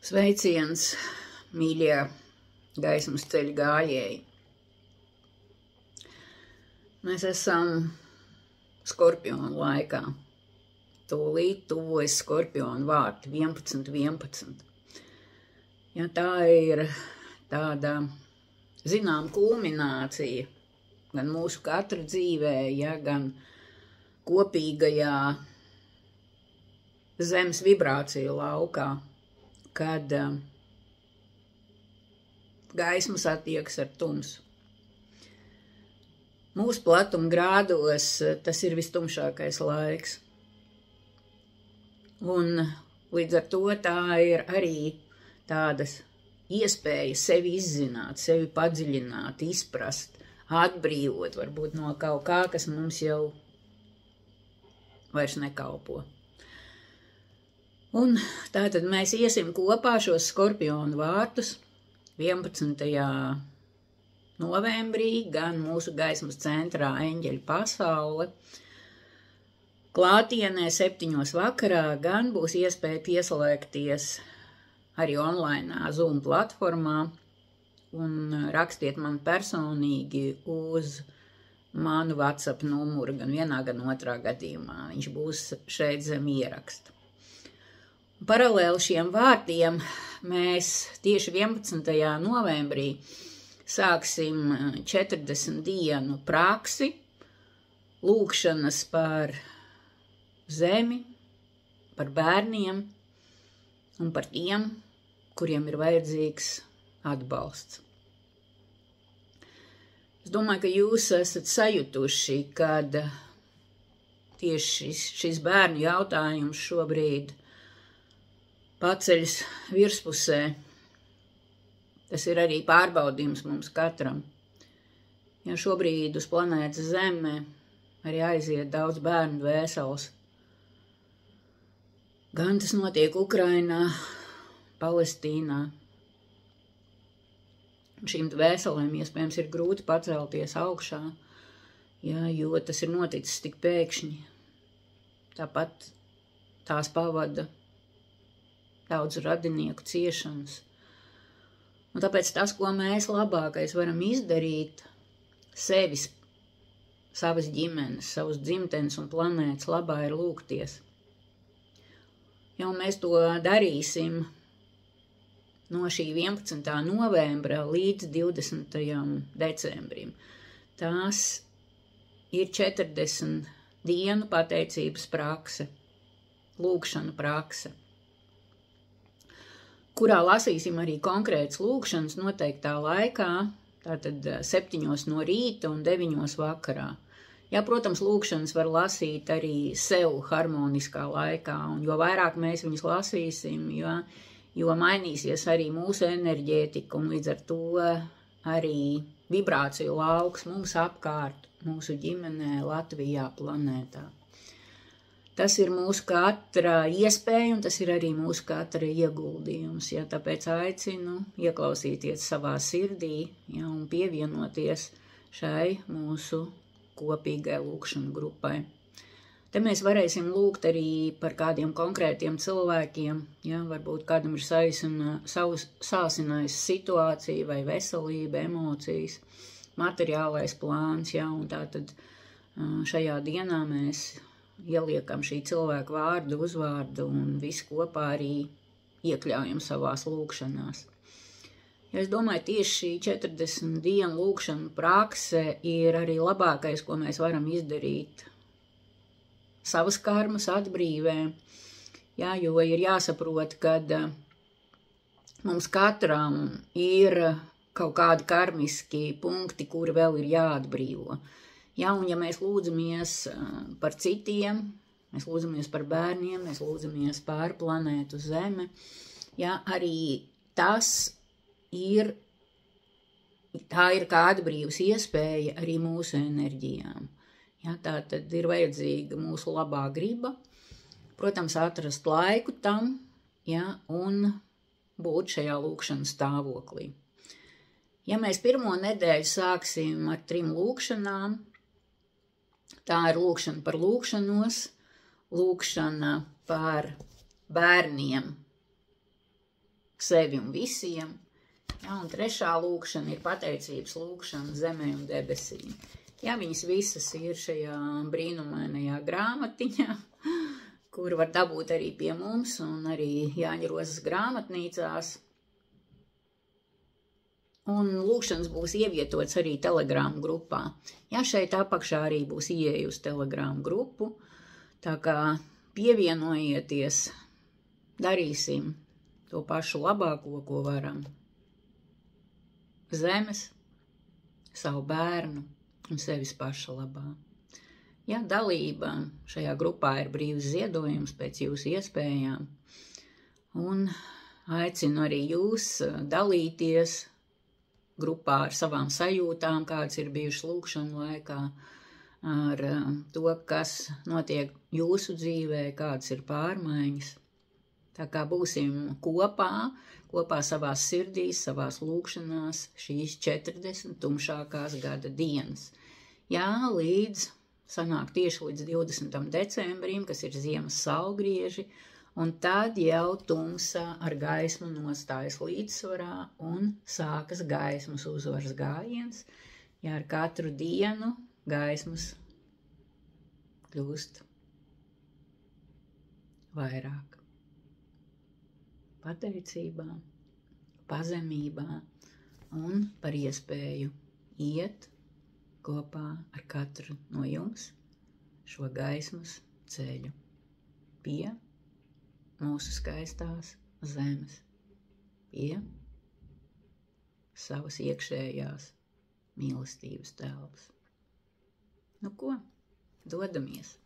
Sveiciens, mīļie gaismas ceļa gājēji. Mēs esam Skorpionu laikā. Tūlīt tuvojas Skorpionu vārti 11.11. Ja tā ir tāda, zinām, kulminācija gan mūsu katra dzīvē, ja, gan kopīgajā zemes vibrāciju laukā, kad gaismas attiekas ar tumsu. Mūsu platuma grādos tas ir vistumšākais laiks. Un līdz ar to tā ir arī tādas iespējas sevi izzināt, sevi padziļināt, izprast, atbrīvot varbūt no kaut kā, kas mums jau vairs nekalpo. Un tātad mēs iesim kopā šos Skorpionu vārtus 11. novembrī, gan mūsu gaismas centrā Eņģeļu pasaule. Klātienē 7. vakarā gan būs iespēja pieslēgties arī online Zoom platformā un rakstiet man personīgi uz manu WhatsApp numuru, gan vienā, gan otrā gadījumā. Viņš būs šeit zem ieraksta. Paralēli šiem vārtiem mēs tieši 11. novembrī sāksim 40 dienu praksi, lūkšanas par zemi, par bērniem un par tiem, kuriem ir vajadzīgs atbalsts. Es domāju, ka jūs esat sajutuši, kad tieši šis bērnu jautājums šobrīd paceļas virspusē. Tas ir arī pārbaudījums mums katram. Ja šobrīd uz planētas Zeme arī aiziet daudz bērnu dvēseles. Gan tas notiek Ukrainā, Palestīnā. Šīm dvēselēm iespējams ir grūti pacelties augšā, ja, jo tas ir noticis tik pēkšņi. Tāpat tās pavada daudz radinieku ciešanas. Un tāpēc tas, ko mēs labākais varam izdarīt, sevis, savas ģimenes, savas dzimtenes un planētas labā ir lūgties. Ja mēs to darīsim no šī 11. novembra līdz 20. decembrim. Tās ir 40 dienu pateicības prakse, lūgšanu prakse, kurā lasīsim arī konkrētas lūkšanas noteiktā laikā, tātad 7 no rīta un 9 vakarā. Jā, protams, lūkšanas var lasīt arī sev harmoniskā laikā, un jo vairāk mēs viņus lasīsim, jo mainīsies arī mūsu enerģētika, un līdz ar to arī vibrāciju lauks mums apkārt, mūsu ģimenē, Latvijā, planētā. Tas ir mūsu katra iespēja, un tas ir arī mūsu katra ieguldījums. Ja, tāpēc aicinu ieklausīties savā sirdī, ja, un pievienoties šai mūsu kopīgai lūkšanu grupai. Te mēs varēsim lūgt arī par kādiem konkrētiem cilvēkiem, ja, varbūt kādam ir sāsinājusi situācija vai veselība, emocijas, materiālais plāns, ja, un tātad šajā dienā mēs ieliekam šī cilvēka vārdu, uzvārdu un visu kopā arī iekļaujam savās lūkšanās. Ja es domāju, tieši šī 40 dienu lūkšana prakse ir arī labākais, ko mēs varam izdarīt savas karmas atbrīvē, ja, jo ir jāsaprot, kad mums katram ir kaut kādi karmiski punkti, kuri vēl ir jāatbrīvo. Ja, un ja mēs lūdzamies par citiem, mēs lūdzamies par bērniem, mēs lūdzamies par planētu Zeme, ja, arī tā ir kā atbrīvas iespēja arī mūsu enerģijām. Ja, tā tad ir vajadzīga mūsu labā griba, protams, atrast laiku tam, ja, un būt šajā lūkšanas stāvoklī. Ja mēs pirmo nedēļu sāksim ar 3 lūkšanām, tā ir lūkšana par lūkšanos, lūkšana par bērniem, sevi un visiem. Ja, un trešā lūkšana ir pateicības lūkšana zemē un debesīm. Ja, viņas visas ir šajā brīnumainajā grāmatiņā, kur var dabūt arī pie mums un arī Jāņa Rozes grāmatnīcās. Un lūkšanas būs ievietots arī Telegram grupā. Ja, šeit apakšā arī būs ieeja uz Telegram grupu, tā kā pievienojieties, darīsim to pašu labāko, ko varam. Zemes, savu bērnu un sevis paša labā. Ja, dalība šajā grupā ir brīvs ziedojums pēc jūsu iespējām, un aicinu arī jūs dalīties grupā ar savām sajūtām, kādas ir bijušas lūkšanu laikā, ar to, kas notiek jūsu dzīvē, kādas ir pārmaiņas. Tā kā būsim kopā savās sirdīs, savās lūkšanās šīs 40 tumšākās gada dienas. Jā, sanāk tieši līdz 20. decembrim, kas ir ziemas saulgrieži, un tad jau tumsa ar gaismu nostājas līdzsvarā un sākas gaismas uzvaras gājiens. Ja ar katru dienu gaismas kļūst vairāk. Pateicībā, pazemībā un par iespēju iet kopā ar katru no jums šo gaismas ceļu pie mūsu skaistās zemes, pie savas iekšējās mīlestības telpas. Nu ko, dodamies!